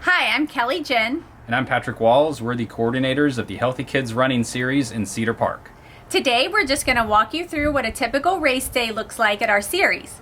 Hi, I'm Kelly Jen. And I'm Patrick Walls. We're the coordinators of the Healthy Kids Running Series in Cedar Park. Today, we're just going to walk you through what a typical race day looks like at our series.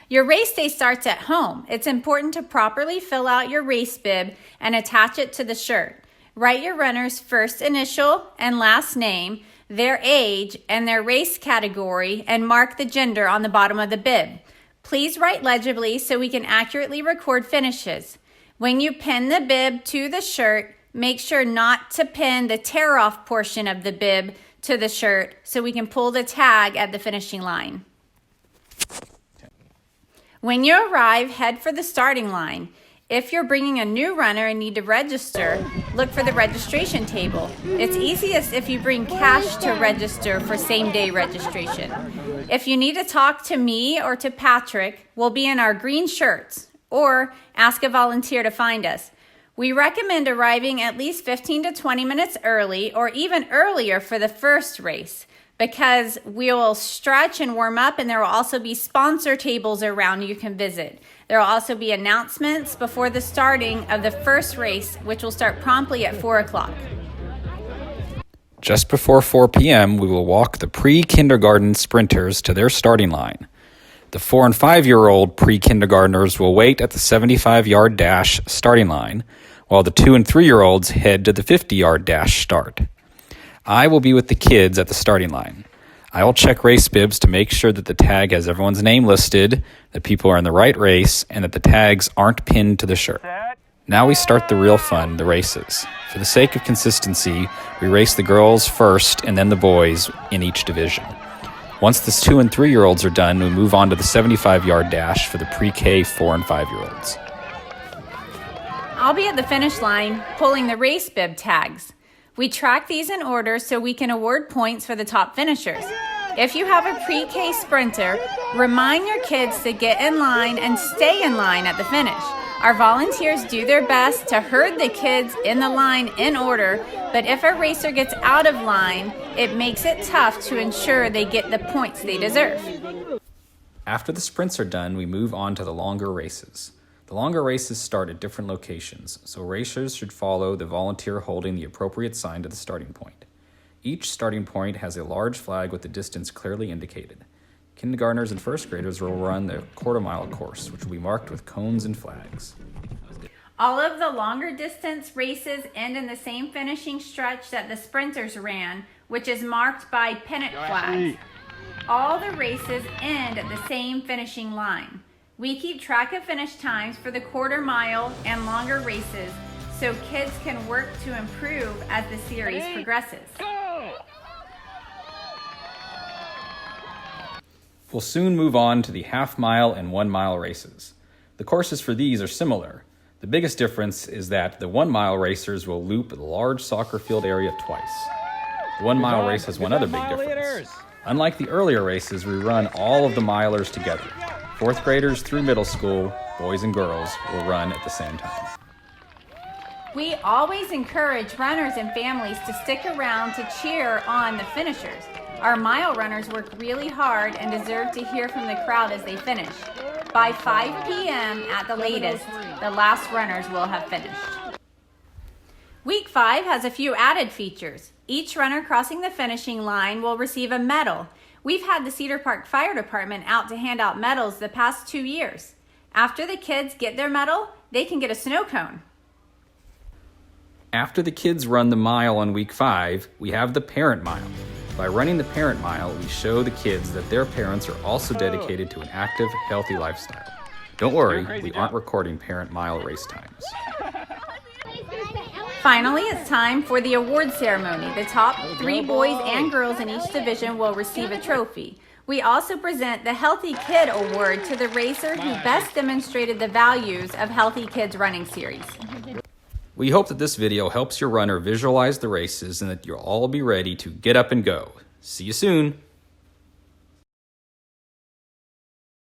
Your race day starts at home. It's important to properly fill out your race bib and attach it to the shirt. Write your runner's first initial and last name, their age, and their race category, and mark the gender on the bottom of the bib. Please write legibly so we can accurately record finishes. When you pin the bib to the shirt, make sure not to pin the tear-off portion of the bib to the shirt so we can pull the tag at the finishing line. When you arrive, head for the starting line. If you're bringing a new runner and need to register, look for the registration table. It's easiest if you bring cash to register for same-day registration. If you need to talk to me or to Patrick, we'll be in our green shirts, or ask a volunteer to find us. We recommend arriving at least 15 to 20 minutes early or even earlier for the first race because we will stretch and warm up, and there will also be sponsor tables around you can visit. There will also be announcements before the starting of the first race, which will start promptly at 4 o'clock. Just before 4 p.m., we will walk the pre-kindergarten sprinters to their starting line. The 4 and 5-year-old pre-kindergartners will wait at the 75-yard dash starting line, while the 2 and 3-year-olds head to the 50-yard dash start. I will be with the kids at the starting line. I will check race bibs to make sure that the tag has everyone's name listed, that people are in the right race, and that the tags aren't pinned to the shirt. Now we start the real fun, the races. For the sake of consistency, we race the girls first and then the boys in each division. Once the 2 and 3-year-olds are done, we move on to the 75-yard dash for the pre-K 4 and 5-year-olds. I'll be at the finish line pulling the race bib tags. We track these in order so we can award points for the top finishers. If you have a pre-K sprinter, remind your kids to get in line and stay in line at the finish. Our volunteers do their best to herd the kids in the line in order, but if a racer gets out of line, it makes it tough to ensure they get the points they deserve. After the sprints are done, we move on to the longer races. The longer races start at different locations, so racers should follow the volunteer holding the appropriate sign to the starting point. Each starting point has a large flag with the distance clearly indicated. Kindergartners and first graders will run the quarter-mile course, which will be marked with cones and flags. All of the longer distance races end in the same finishing stretch that the sprinters ran, which is marked by pennant flags. All the races end at the same finishing line. We keep track of finish times for the quarter mile and longer races so kids can work to improve as the series progresses. We'll soon move on to the half-mile and 1-mile races. The courses for these are similar. The biggest difference is that the 1-mile racers will loop the large soccer field area twice. The 1-mile race has one other big difference. Unlike the earlier races, we run all of the milers together. 4th graders through middle school, boys and girls, will run at the same time. We always encourage runners and families to stick around to cheer on the finishers. Our mile runners work really hard and deserve to hear from the crowd as they finish. By 5 p.m. at the latest, the last runners will have finished. Week 5 has a few added features. Each runner crossing the finishing line will receive a medal. We've had the Cedar Park Fire Department out to hand out medals the past 2 years. After the kids get their medal, they can get a snow cone. After the kids run the mile on week 5, we have the parent mile. By running the parent mile, we show the kids that their parents are also dedicated to an active, healthy lifestyle. Don't worry, we aren't recording parent mile race times. Finally, it's time for the award ceremony. The top 3 boys and girls in each division will receive a trophy. We also present the Healthy Kid Award to the racer who best demonstrated the values of Healthy Kids Running Series. We hope that this video helps your runner visualize the races and that you'll all be ready to get up and go. See you soon!